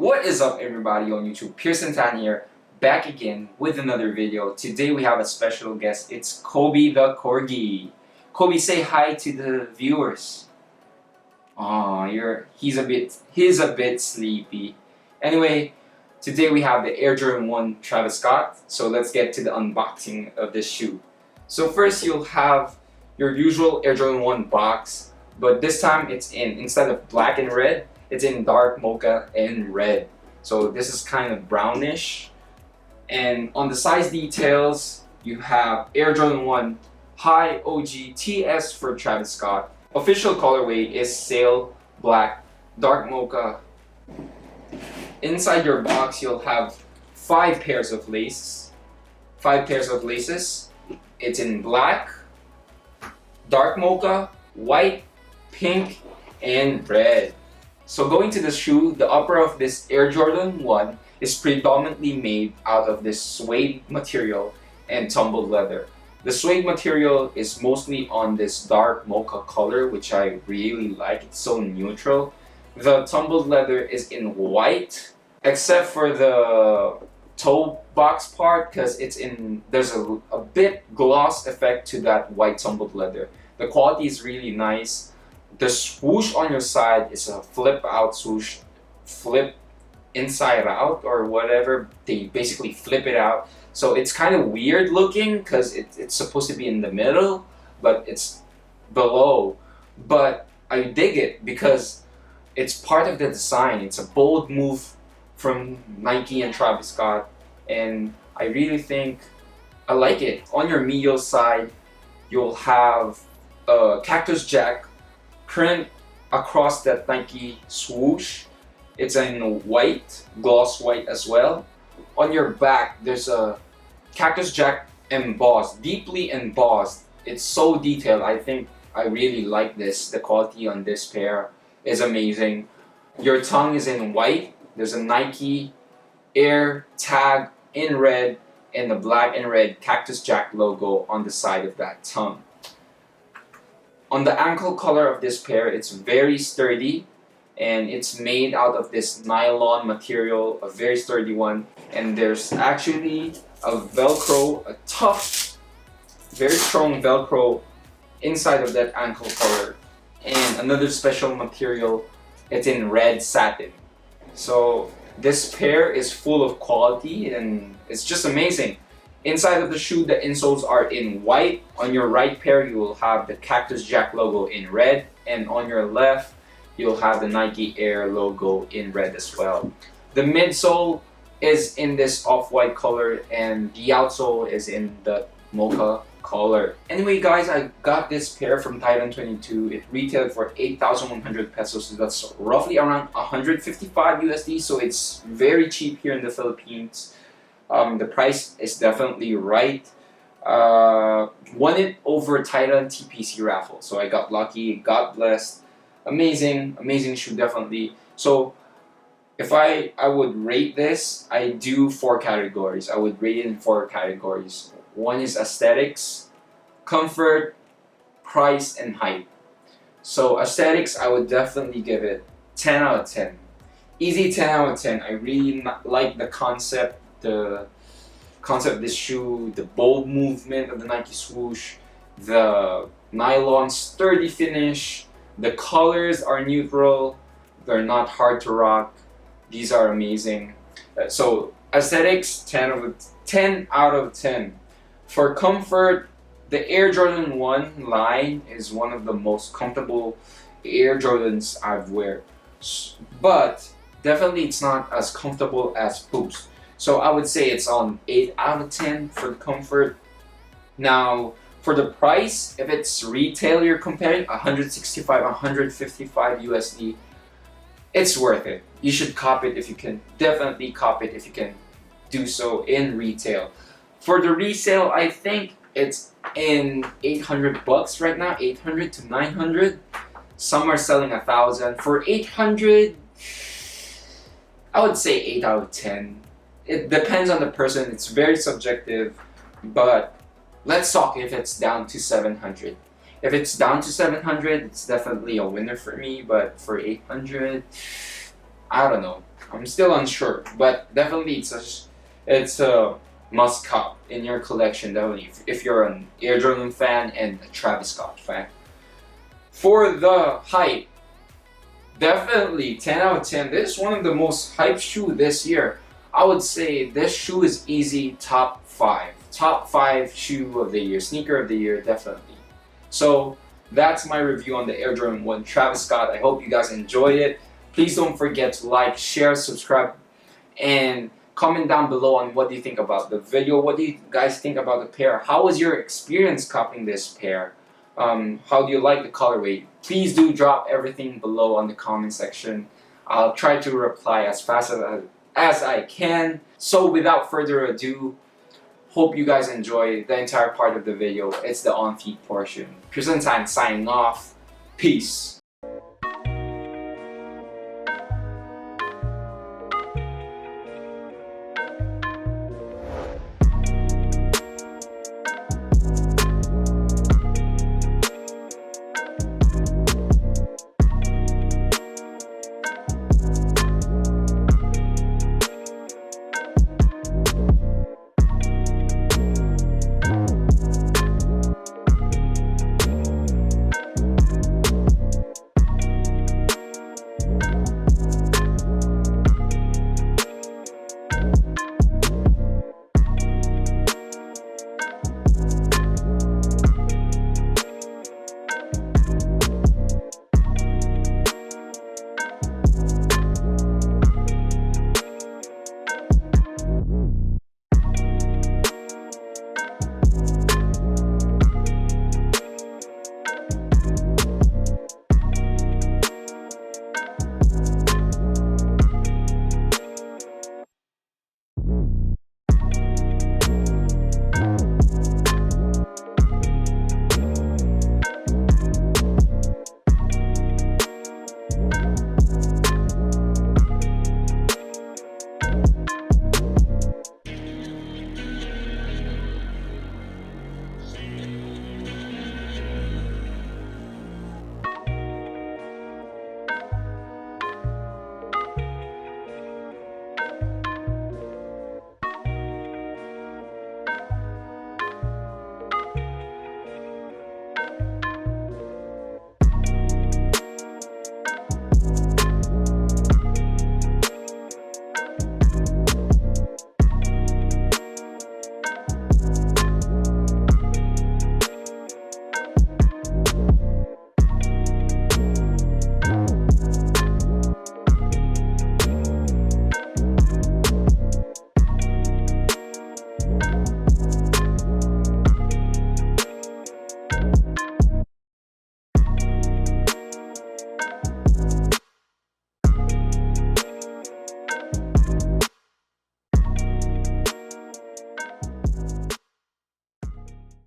What is up, everybody on YouTube? Pearson Tan here, back again with another video. Today we have a special guest. It's Kobe the Corgi. Kobe, say hi to the viewers. Oh, he's a bit sleepy. Anyway, today we have the Air Jordan 1 Travis Scott. So let's get to the unboxing of this shoe. So first you'll have your usual Air Jordan 1 box, but this time it's instead of black and red, it's in dark mocha and red. So this is kind of brownish. And on the size details, you have Air Jordan 1 High OG TS for Travis Scott. Official colorway is sail black, dark mocha. Inside your box, you'll have 5 pairs of laces. 5 pairs of laces. It's in black, dark mocha, white, pink, and red. So going to the shoe, the upper of this Air Jordan 1 is predominantly made out of this suede material and tumbled leather. The suede material is mostly on this dark mocha color, which I really like. It's so neutral. The tumbled leather is in white, except for the toe box part, because there's a bit gloss effect to that white tumbled leather. The quality is really nice. The swoosh on your side is a flip out swoosh, flip inside out or whatever. They basically flip it out. So it's kind of weird looking because it's supposed to be in the middle, but it's below. But I dig it because it's part of the design. It's a bold move from Nike and Travis Scott, and I really think I like it. On your medial side, you'll have a Cactus Jack print across that Nike swoosh. It's in white, gloss white as well. On your back, there's a Cactus Jack embossed, deeply embossed. It's so detailed. I think I really like this. The quality on this pair is amazing. Your tongue is in white. There's a Nike Air tag in red and the black and red Cactus Jack logo on the side of that tongue. On the ankle color of this pair, it's very sturdy and it's made out of this nylon material, a very sturdy one. And there's actually a Velcro, a tough, very strong Velcro inside of that ankle color. And another special material, it's in red satin. So this pair is full of quality and it's just amazing. Inside of the shoe, the insoles are in white. On your right pair, you will have the Cactus Jack logo in red. And on your left, you'll have the Nike Air logo in red as well. The midsole is in this off-white color and the outsole is in the mocha color. Anyway guys, I got this pair from Thailand 22. It retailed for 8,100 pesos. So that's roughly around 155 USD. So it's very cheap here in the Philippines. The price is definitely right. Won it over Thailand TPC raffle. So I got lucky, got blessed. Amazing shoe, definitely. So if I would rate this, I do 4 categories. I would rate it in 4 categories. One is aesthetics, comfort, price, and height. So aesthetics, I would definitely give it 10 out of 10. Easy 10 out of 10. I really like the concept. The concept of this shoe, the bold movement of the Nike swoosh, the nylon sturdy finish, the colors are neutral, they're not hard to rock. These are amazing. So aesthetics, 10 out of 10. For comfort, the Air Jordan 1 line is one of the most comfortable Air Jordans I've worn. But definitely it's not as comfortable as Boost. So I would say it's on 8 out of 10 for the comfort. Now, for the price, if it's retail you're comparing, 165, 155 USD, it's worth it. You should cop it if you can. Definitely cop it if you can do so in retail. For the resale, I think it's in 800 bucks right now, 800 to 900. Some are selling 1,000. For 800, I would say 8 out of 10. It depends on the person. It's very subjective, but let's talk if it's down to 700. If it's down to 700, it's definitely a winner for me, but for 800, I don't know. I'm still unsure, but definitely it's a must cop in your collection. Definitely, if you're an Air Jordan fan and a Travis Scott fan. For the hype, definitely 10 out of 10. This is one of the most hyped shoe this year. I would say this shoe is easy top 5. Top 5 shoe of the year, sneaker of the year, definitely. So that's my review on the Air Jordan 1 Travis Scott. I hope you guys enjoyed it. Please don't forget to like, share, subscribe, and comment down below on what do you think about the video. What do you guys think about the pair? How was your experience copying this pair? How do you like the colorway? Please do drop everything below on the comment section. I'll try to reply as fast as I can. So without further ado, hope you guys enjoy the entire part of the video. It's the on-feet portion. Present time signing off. Peace.